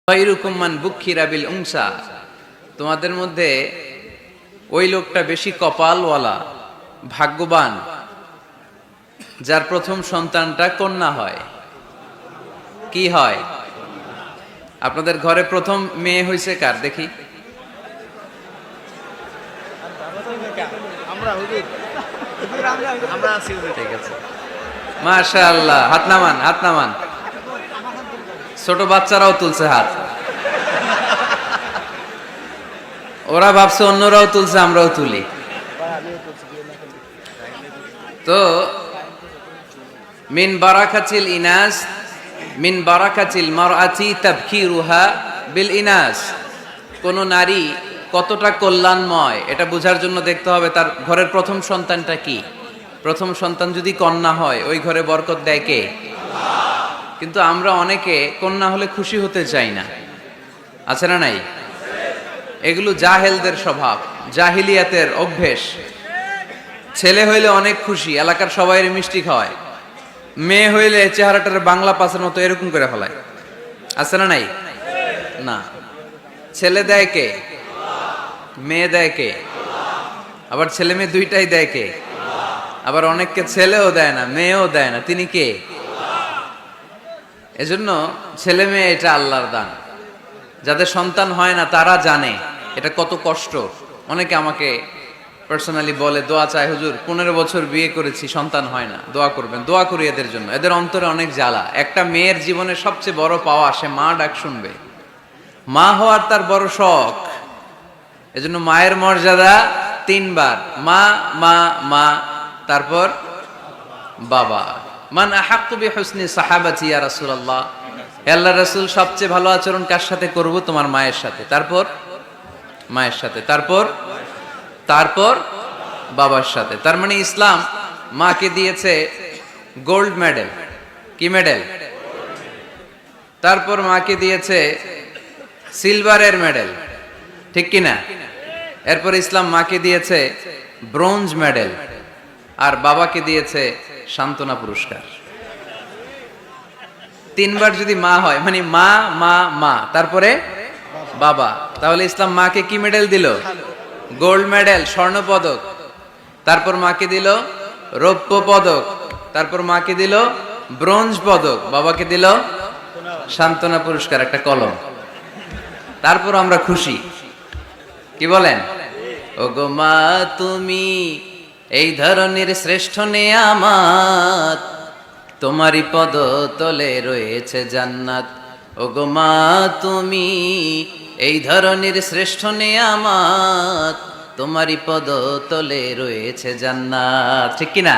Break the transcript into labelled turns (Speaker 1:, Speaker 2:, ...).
Speaker 1: খায়রুকুম মান বুক্খিরা বিল উনসা, তোমাদের মধ্যে ওই লোকটা বেশি কপালওয়ালা, ভাগ্যবান, যার প্রথম সন্তানটা কন্যা হয়। কি হয়? আপনাদের ঘরে প্রথম মেয়ে হয়েছে কার দেখি? ঠিক আছে, মাশাআল্লাহ। হাত নামান, হাত নামান। ছোট বাচ্চারাও তুলছে হাত। ওরা ভাবছে অন্যরাও তুলছে, আমরাও তুলি। তো মিন বারাকাতিল ইনাস, মিন বারাকাতিল মারআতি তাবকিরুহা বিল ইনাস। কোন নারী কতটা কল্যাণময় এটা বোঝার জন্য দেখতে হবে তার ঘরের প্রথম সন্তানটা কি। প্রথম সন্তান যদি কন্যা হয়, ওই ঘরে বরকত দেয় কে? কিন্তু আমরা অনেকে কন্যা হলে খুশি হতে চাই না, আছে না নাই? এগুলো জাহেলদের স্বভাব, জাহিলিয়াতের অভ্যেস। ছেলে হইলে অনেক খুশি, এলাকার সবাই মিষ্টি খাওয়ায়। মেয়ে হইলে চেহারাটার বাংলা পাশের মতো এরকম করে ফেলায়, আছে না নাই? না, ছেলে দেয় কে? মেয়ে দেয় কে? আবার ছেলে মেয়ে দুইটাই দেয় কে? আবার অনেককে ছেলেও দেয় না, মেয়েও দেয় না, তিনি কে? এজন্য ছেলে মেয়ে এটা আল্লাহর দান। যাদের সন্তান হয় না তারা জানে এটা কত কষ্ট। অনেকে আমাকে পার্সোনালি বলে, দোয়া চাই হুজুর, 15 বছর বিয়ে করেছি, সন্তান হয় না, দোয়া করবেন। দোয়া করি এদের জন্য। এদের অন্তরে অনেক জ্বালা। একটা মেয়ের জীবনে সবচেয়ে বড় পাওয়া, সে মা ডাক শুনবে। মা হওয়ার তার বড় শখ। এজন্য মায়ের মর্যাদা 3 বার, মা মা মা, তারপর বাবা। মান আহাক্কু বিহুসনি সাহাবাতি ইয়া রাসূলুল্লাহ, হে আল্লাহর রাসূল, সবচেয়ে ভালো আচরণ কার সাথে করব? তোমার মায়ের সাথে। তারপর মায়ের সাথে, তারপর বাবার সাথে। তার মানে ইসলাম মাকে দিয়েছে গোল্ড মেডেল। কি মেডেল? তারপর মাকে দিয়েছে সিলভারের মেডেল, ঠিক কিনা? এরপর ইসলাম মাকে দিয়েছে ব্রোঞ্জ মেডেল, আর বাবাকে দিয়েছে সান্ত্বনা পুরস্কার। 3 বার যদি মা হয়, মানে মা মা মা, তারপরে বাবা, তাহলে ইসলাম মাকে কি মেডেল দিল? গোল্ড মেডেল, স্বর্ণ পদক। তারপর মাকে দিল রৌপ্য পদক। তারপর মাকে দিল ব্রোঞ্জ পদক। বাবাকে দিল সান্ত্বনা পুরস্কার, একটা কলম। তারপর আমরা খুশি। কি বলেন? ও গো মা, তুমি এই ধরনের শ্রেষ্ঠ নেয়ামত, তোমারই পদ তলে রয়েছে জান্নাত। ও গো মা, তুমি এই ধরনের শ্রেষ্ঠ নেয়ামত, তোমারই পদ তলে রয়েছে জান্নাত। ঠিক কিনা?